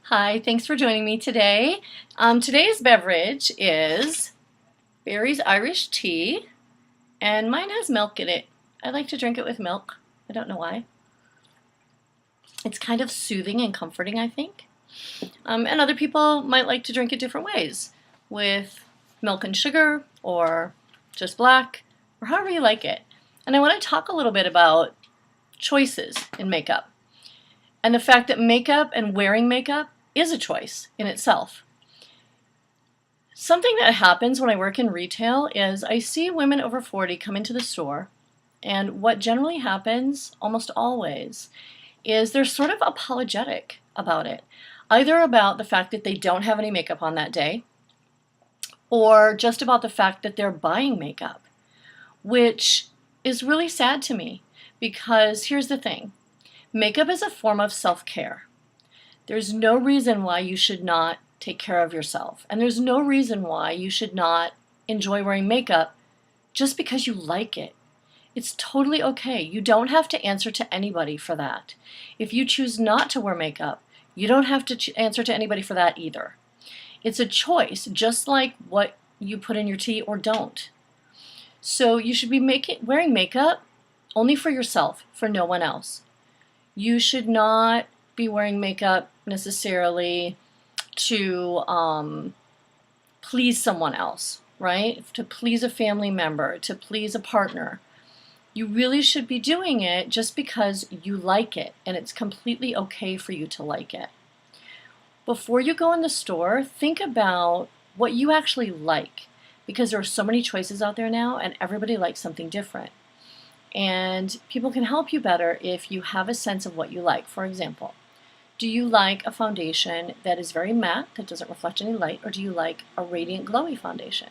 Hi, thanks for joining me today. Today's beverage is Barry's Irish Tea, and mine has milk in it. I like to drink it with milk. I don't know why. It's kind of soothing and comforting, I think. And other people might like to drink it different ways, with milk and sugar, or just black, or however you like it. And I want to talk a little bit about choices in makeup, and the fact that makeup and wearing makeup is a choice in itself. Something that happens when I work in retail is I see women over 40 come into the store, and what generally happens, almost always, is they're sort of apologetic about it. Either about the fact that they don't have any makeup on that day, or just about the fact that they're buying makeup, which is really sad to me, because here's the thing. Makeup is a form of self-care. There's no reason why you should not take care of yourself. And there's no reason why you should not enjoy wearing makeup just because you like it. It's totally okay. You don't have to answer to anybody for that. If you choose not to wear makeup, you don't have to answer to anybody for that either. It's a choice, just like what you put in your tea or don't. So you should be wearing makeup only for yourself, for no one else. You should not be wearing makeup necessarily to please someone else, right? To please a family member, to please a partner. You really should be doing it just because you like it, and it's completely okay for you to like it. Before you go in the store, think about what you actually like, because there are so many choices out there now, and everybody likes something different. And people can help you better if you have a sense of what you like. For example, do you like a foundation that is very matte, that doesn't reflect any light, or do you like a radiant glowy foundation?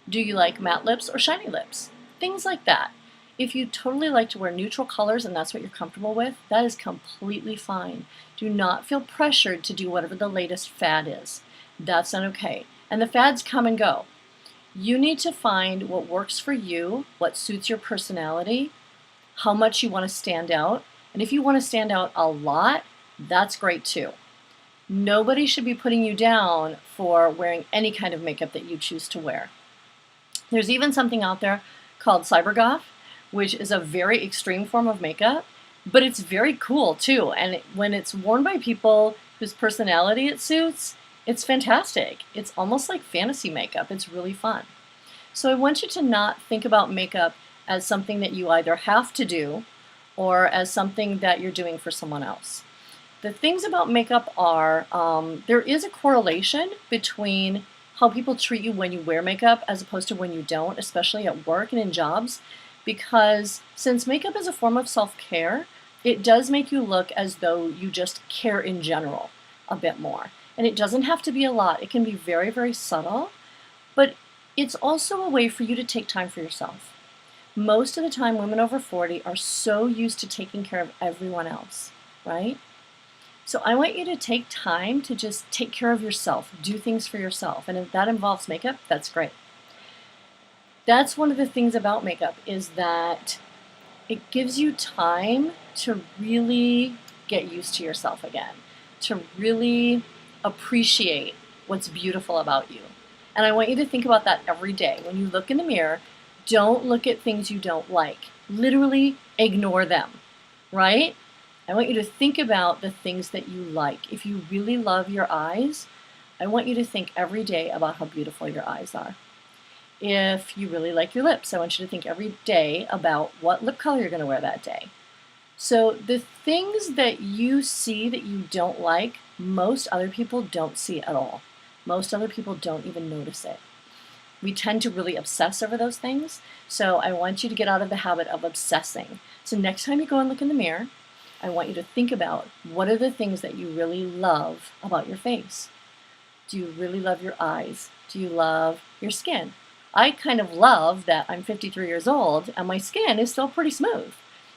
Do you like matte lips or shiny lips? Things like that. If you totally like to wear neutral colors and that's what you're comfortable with, that is completely fine. Do not feel pressured to do whatever the latest fad is. That's not okay. And the fads come and go. You need to find what works for you, what suits your personality, how much you want to stand out. And if you want to stand out a lot, that's great too. Nobody should be putting you down for wearing any kind of makeup that you choose to wear. There's even something out there called cybergoth, which is a very extreme form of makeup, but it's very cool too. And when it's worn by people whose personality it suits, it's fantastic. It's almost like fantasy makeup. It's really fun. So I want you to not think about makeup as something that you either have to do or as something that you're doing for someone else. The things about makeup are, there is a correlation between how people treat you when you wear makeup as opposed to when you don't, especially at work and in jobs, because since makeup is a form of self-care, it does make you look as though you just care in general a bit more. And it doesn't have to be a lot. It can be very, very subtle, but it's also a way for you to take time for yourself. Most of the time, women over 40 are so used to taking care of everyone else, right? So I want you to take time to just take care of yourself, do things for yourself. And if that involves makeup, that's great. That's one of the things about makeup, is that it gives you time to really get used to yourself again, to really appreciate what's beautiful about you. And I want you to think about that every day. When you look in the mirror, don't look at things you don't like. Literally ignore them, right? I want you to think about the things that you like. If you really love your eyes, I want you to think every day about how beautiful your eyes are. If you really like your lips, I want you to think every day about what lip color you're going to wear that day. So the things that you see that you don't like, most other people don't see at all. Most other people don't even notice it. We tend to really obsess over those things, so I want you to get out of the habit of obsessing. So next time you go and look in the mirror, I want you to think about what are the things that you really love about your face. Do you really love your eyes? Do you love your skin? I kind of love that I'm 53 years old and my skin is still pretty smooth.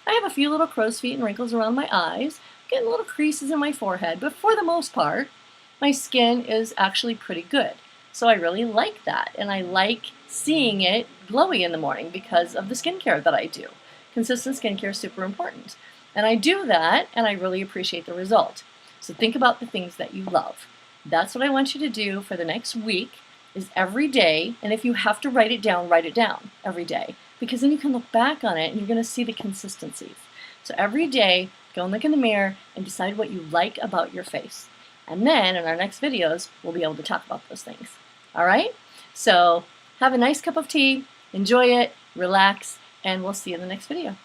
I have a few little crow's feet and wrinkles around my eyes, getting little creases in my forehead, but for the most part, my skin is actually pretty good. So I really like that, and I like seeing it glowy in the morning because of the skincare that I do. Consistent skincare is super important. And I do that, and I really appreciate the result. So think about the things that you love. That's what I want you to do for the next week, is every day, and if you have to write it down every day, because then you can look back on it and you're going to see the consistencies. So every day, go and look in the mirror and decide what you like about your face. And then in our next videos, we'll be able to talk about those things. All right? So have a nice cup of tea, enjoy it, relax, and we'll see you in the next video.